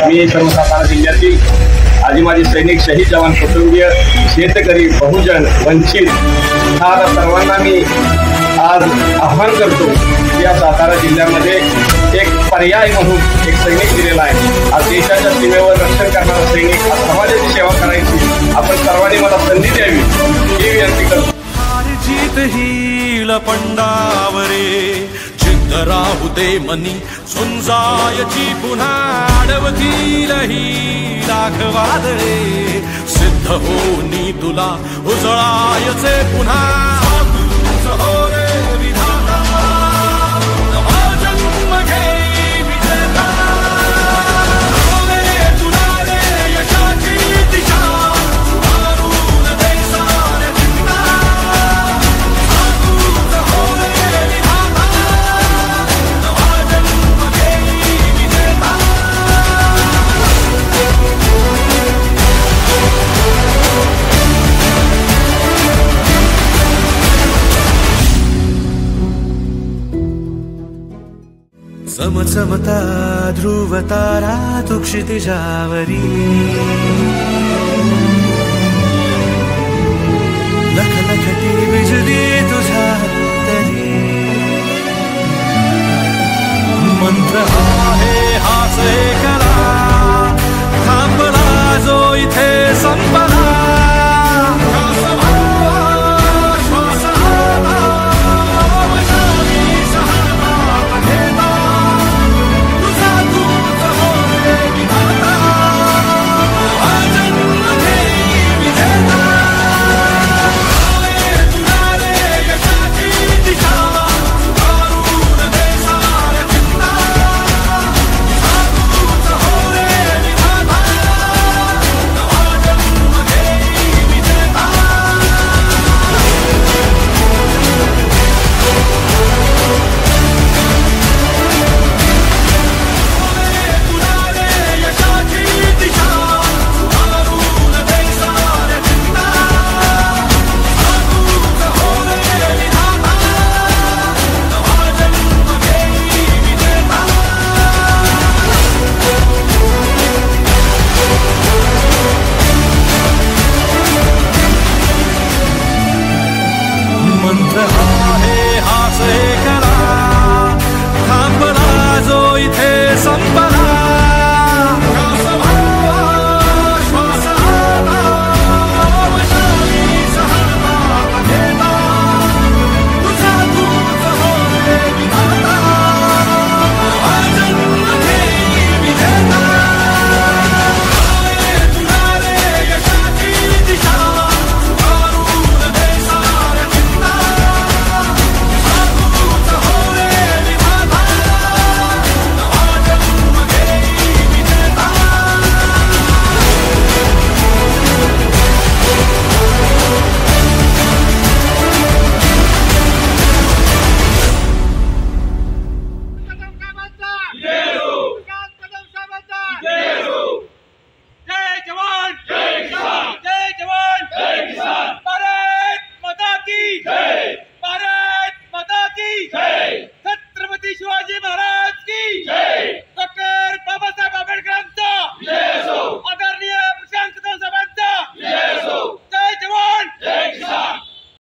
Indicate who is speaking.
Speaker 1: मी सर्व सातारा जिल्ह्यातील आजी माजी सैनिक, शहीद जवान, कुटुंबीय, शेतकरी, बहुजन, वंचित ह्या सर्वांना मी आज आव्हान करतो की या सातारा जिल्ह्यामध्ये एक पर्याय म्हणून एक सैनिक दिलेला आहे। आज देशाच्या सीमेवर रक्षण करणारा सैनिक, आज समाजाची सेवा करायची, आपण सर्वांनी मला संधी द्यावी ही विनंती करतो।
Speaker 2: जीत ही लपंडावरे जिद्द राहू दे मनी झुंजायची पुन्हा अडवतील ही राघवादळे सिद्ध होनी तुला उजळायचे पुन्हा हो रे विधाता नवा जन्म घे विजेता हो रे तुला रे यशाची दिशा मारून दे सारे जिंकता हो रे विधाता नवा जन्म घे विजेता चमचमता ध्रुव तारा तू क्षितिजावरी लखलखती बिजली तुझ्या तरी मंत्र आहे हाच एक